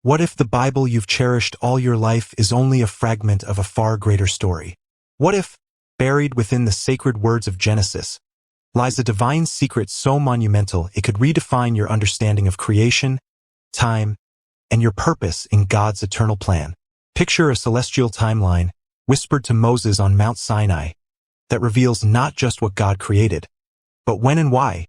What if the Bible you've cherished all your life is only a fragment of a far greater story? What if, buried within the sacred words of Genesis, lies a divine secret so monumental it could redefine your understanding of creation, time, and your purpose in God's eternal plan? Picture a celestial timeline, whispered to Moses on Mount Sinai, that reveals not just what God created, but when and why.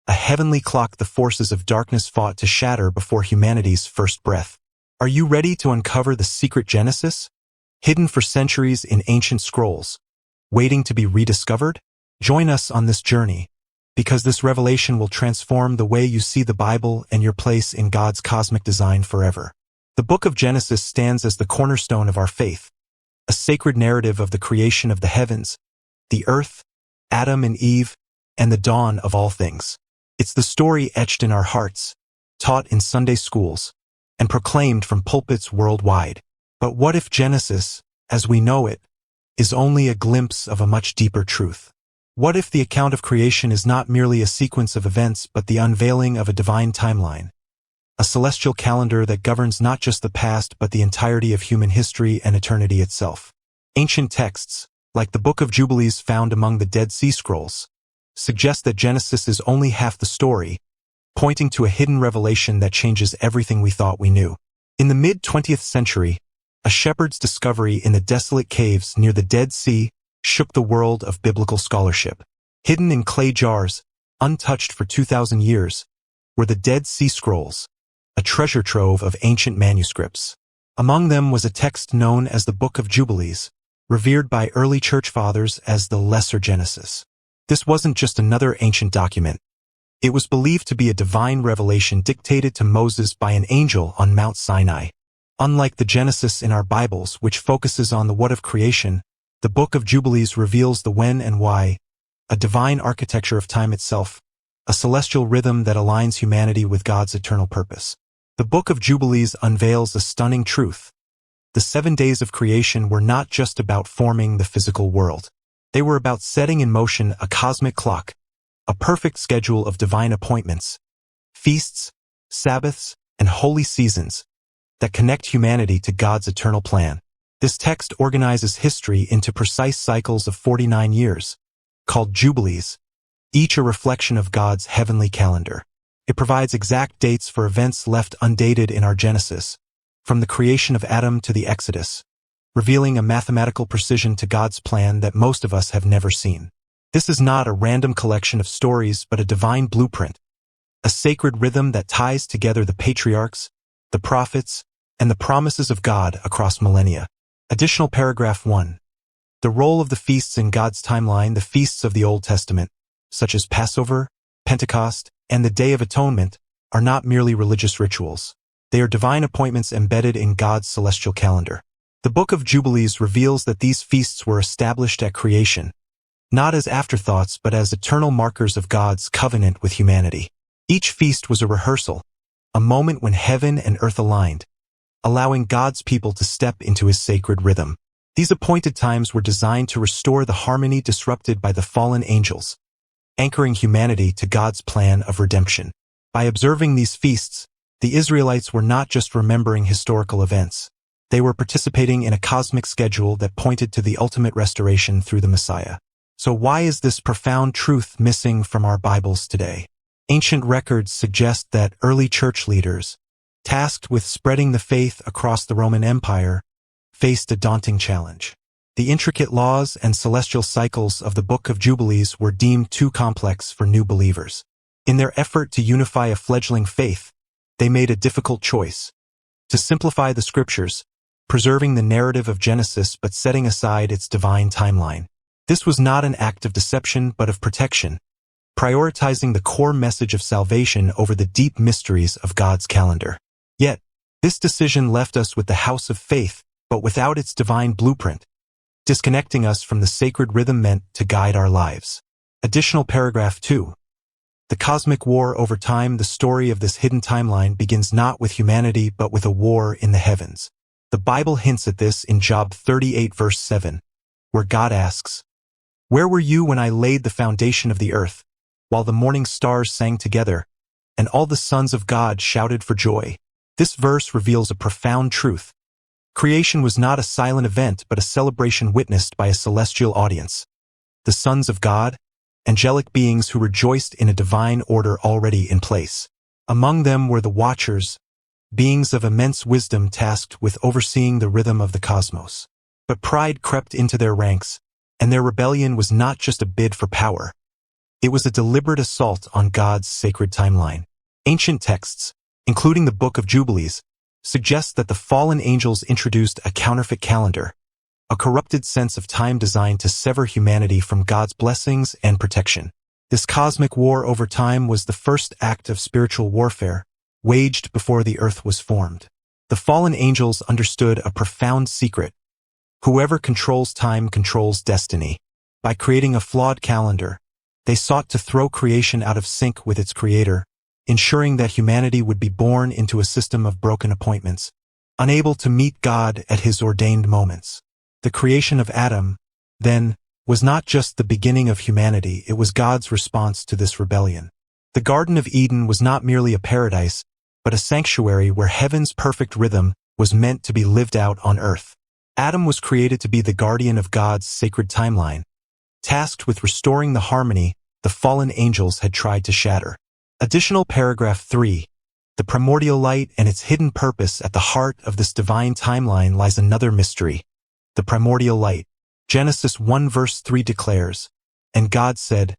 A heavenly clock the forces of darkness fought to shatter before humanity's first breath. Are you ready to uncover the secret Genesis, hidden for centuries in ancient scrolls, waiting to be rediscovered? Join us on this journey, because this revelation will transform the way you see the Bible and your place in God's cosmic design forever. The Book of Genesis stands as the cornerstone of our faith, a sacred narrative of the creation of the heavens, the earth, Adam and Eve, and the dawn of all things. It's the story etched in our hearts, taught in Sunday schools, and proclaimed from pulpits worldwide. But what if Genesis, as we know it, is only a glimpse of a much deeper truth? What if the account of creation is not merely a sequence of events but the unveiling of a divine timeline, a celestial calendar that governs not just the past but the entirety of human history and eternity itself? Ancient texts, like the Book of Jubilees found among the Dead Sea Scrolls, suggest that Genesis is only half the story, pointing to a hidden revelation that changes everything we thought we knew. In the mid-20th century, a shepherd's discovery in the desolate caves near the Dead Sea shook the world of biblical scholarship. Hidden in clay jars, untouched for 2,000 years, were the Dead Sea Scrolls, a treasure trove of ancient manuscripts. Among them was a text known as the Book of Jubilees, revered by early church fathers as the Lesser Genesis. This wasn't just another ancient document. It was believed to be a divine revelation dictated to Moses by an angel on Mount Sinai. Unlike the Genesis in our Bibles, which focuses on the what of creation, the Book of Jubilees reveals the when and why, a divine architecture of time itself, a celestial rhythm that aligns humanity with God's eternal purpose. The Book of Jubilees unveils a stunning truth. The 7 days of creation were not just about forming the physical world. They were about setting in motion a cosmic clock, a perfect schedule of divine appointments, feasts, Sabbaths, and holy seasons that connect humanity to God's eternal plan. This text organizes history into precise cycles of 49 years, called Jubilees, each a reflection of God's heavenly calendar. It provides exact dates for events left undated in our Genesis, from the creation of Adam to the Exodus, revealing a mathematical precision to God's plan that most of us have never seen. This is not a random collection of stories but a divine blueprint, a sacred rhythm that ties together the patriarchs, the prophets, and the promises of God across millennia. Additional paragraph 1. The role of the feasts in God's timeline. The feasts of the Old Testament, such as Passover, Pentecost, and the Day of Atonement, are not merely religious rituals. They are divine appointments embedded in God's celestial calendar. The Book of Jubilees reveals that these feasts were established at creation, not as afterthoughts but as eternal markers of God's covenant with humanity. Each feast was a rehearsal, a moment when heaven and earth aligned, allowing God's people to step into his sacred rhythm. These appointed times were designed to restore the harmony disrupted by the fallen angels, anchoring humanity to God's plan of redemption. By observing these feasts, the Israelites were not just remembering historical events. They were participating in a cosmic schedule that pointed to the ultimate restoration through the Messiah. So why is this profound truth missing from our Bibles today? Ancient records suggest that early church leaders, tasked with spreading the faith across the Roman Empire, faced a daunting challenge. The intricate laws and celestial cycles of the Book of Jubilees were deemed too complex for new believers. In their effort to unify a fledgling faith, they made a difficult choice: to simplify the scriptures, preserving the narrative of Genesis but setting aside its divine timeline. This was not an act of deception but of protection, prioritizing the core message of salvation over the deep mysteries of God's calendar. Yet, this decision left us with the house of faith, but without its divine blueprint, disconnecting us from the sacred rhythm meant to guide our lives. Additional paragraph 2. The cosmic war over time. The story of this hidden timeline begins not with humanity but with a war in the heavens. The Bible hints at this in Job 38 verse 7, where God asks, "Where were you when I laid the foundation of the earth, while the morning stars sang together, and all the sons of God shouted for joy?" This verse reveals a profound truth. Creation was not a silent event but a celebration witnessed by a celestial audience. The sons of God, angelic beings who rejoiced in a divine order already in place. Among them were the Watchers, beings of immense wisdom tasked with overseeing the rhythm of the cosmos. But pride crept into their ranks, and their rebellion was not just a bid for power. It was a deliberate assault on God's sacred timeline. Ancient texts, including the Book of Jubilees, suggest that the fallen angels introduced a counterfeit calendar, a corrupted sense of time designed to sever humanity from God's blessings and protection. This cosmic war over time was the first act of spiritual warfare, waged before the earth was formed. The fallen angels understood a profound secret. Whoever controls time controls destiny. By creating a flawed calendar, they sought to throw creation out of sync with its creator, ensuring that humanity would be born into a system of broken appointments, unable to meet God at his ordained moments. The creation of Adam, then, was not just the beginning of humanity, it was God's response to this rebellion. The Garden of Eden was not merely a paradise, but a sanctuary where heaven's perfect rhythm was meant to be lived out on earth. Adam was created to be the guardian of God's sacred timeline, tasked with restoring the harmony the fallen angels had tried to shatter. Additional paragraph 3. The primordial light and its hidden purpose. At the heart of this divine timeline lies another mystery. The primordial light. Genesis 1 verse 3 declares, "And God said,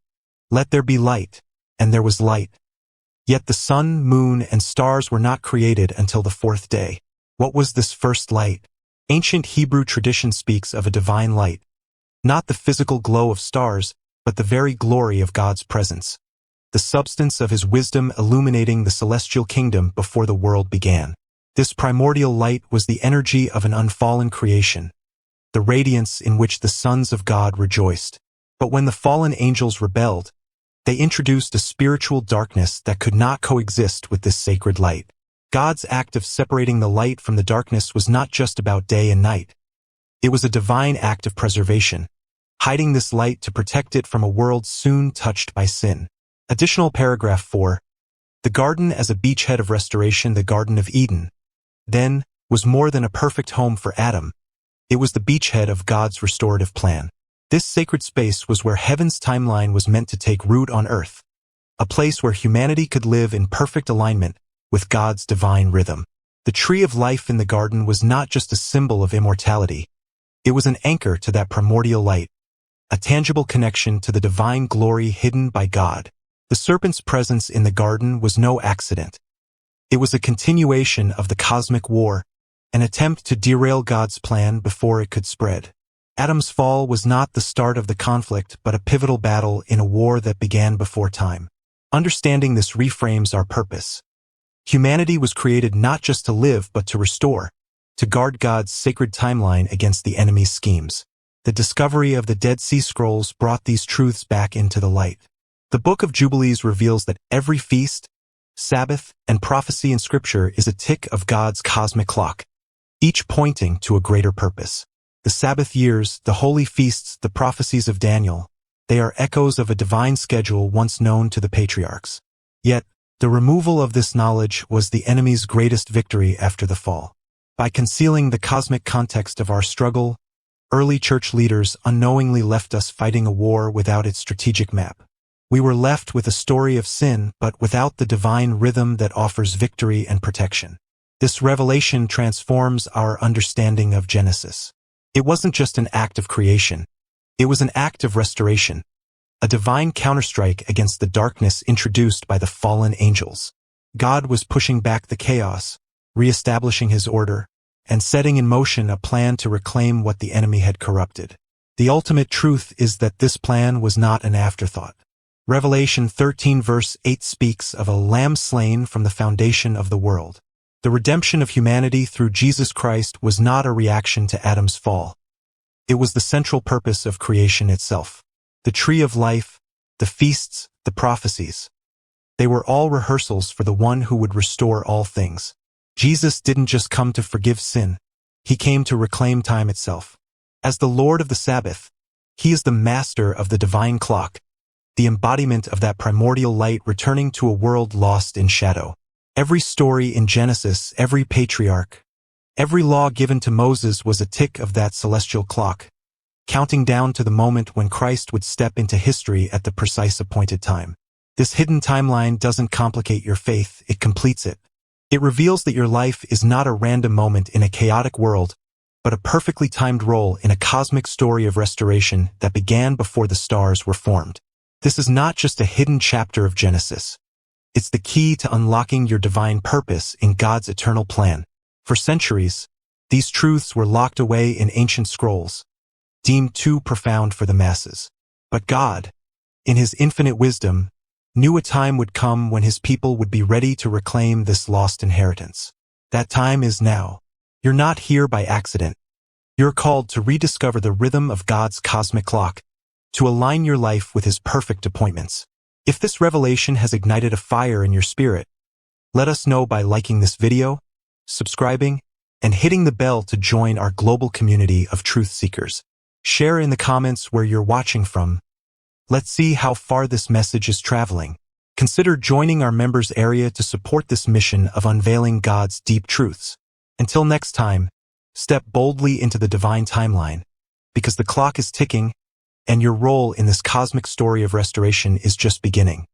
'Let there be light,' and there was light. Yet the sun, moon, and stars were not created until the fourth day." What was this first light? Ancient Hebrew tradition speaks of a divine light, not the physical glow of stars, but the very glory of God's presence, the substance of his wisdom illuminating the celestial kingdom before the world began. This primordial light was the energy of an unfallen creation, the radiance in which the sons of God rejoiced. But when the fallen angels rebelled, they introduced a spiritual darkness that could not coexist with this sacred light. God's act of separating the light from the darkness was not just about day and night. It was a divine act of preservation, hiding this light to protect it from a world soon touched by sin. Additional paragraph 4. The garden as a beachhead of restoration. The Garden of Eden, then, was more than a perfect home for Adam. It was the beachhead of God's restorative plan. This sacred space was where heaven's timeline was meant to take root on earth, a place where humanity could live in perfect alignment with God's divine rhythm. The tree of life in the garden was not just a symbol of immortality. It was an anchor to that primordial light, a tangible connection to the divine glory hidden by God. The serpent's presence in the garden was no accident. It was a continuation of the cosmic war, an attempt to derail God's plan before it could spread. Adam's fall was not the start of the conflict, but a pivotal battle in a war that began before time. Understanding this reframes our purpose. Humanity was created not just to live, but to restore, to guard God's sacred timeline against the enemy's schemes. The discovery of the Dead Sea Scrolls brought these truths back into the light. The Book of Jubilees reveals that every feast, Sabbath, and prophecy in Scripture is a tick of God's cosmic clock, each pointing to a greater purpose. The Sabbath years, the holy feasts, the prophecies of Daniel, they are echoes of a divine schedule once known to the patriarchs. Yet, the removal of this knowledge was the enemy's greatest victory after the fall. By concealing the cosmic context of our struggle, early church leaders unknowingly left us fighting a war without its strategic map. We were left with a story of sin, but without the divine rhythm that offers victory and protection. This revelation transforms our understanding of Genesis. It wasn't just an act of creation. It was an act of restoration, a divine counterstrike against the darkness introduced by the fallen angels. God was pushing back the chaos, reestablishing his order, and setting in motion a plan to reclaim what the enemy had corrupted. The ultimate truth is that this plan was not an afterthought. Revelation 13 verse 8 speaks of a lamb slain from the foundation of the world. The redemption of humanity through Jesus Christ was not a reaction to Adam's fall. It was the central purpose of creation itself. The tree of life, the feasts, the prophecies. They were all rehearsals for the one who would restore all things. Jesus didn't just come to forgive sin. He came to reclaim time itself. As the Lord of the Sabbath, he is the master of the divine clock, the embodiment of that primordial light returning to a world lost in shadow. Every story in Genesis, every patriarch, every law given to Moses was a tick of that celestial clock, counting down to the moment when Christ would step into history at the precise appointed time. This hidden timeline doesn't complicate your faith, it completes it. It reveals that your life is not a random moment in a chaotic world, but a perfectly timed role in a cosmic story of restoration that began before the stars were formed. This is not just a hidden chapter of Genesis. It's the key to unlocking your divine purpose in God's eternal plan. For centuries, these truths were locked away in ancient scrolls, deemed too profound for the masses. But God, in His infinite wisdom, knew a time would come when His people would be ready to reclaim this lost inheritance. That time is now. You're not here by accident. You're called to rediscover the rhythm of God's cosmic clock, to align your life with His perfect appointments. If this revelation has ignited a fire in your spirit, let us know by liking this video, subscribing, and hitting the bell to join our global community of truth seekers. Share in the comments where you're watching from. Let's see how far this message is traveling. Consider joining our members area to support this mission of unveiling God's deep truths. Until next time, step boldly into the divine timeline, because the clock is ticking, and your role in this cosmic story of restoration is just beginning.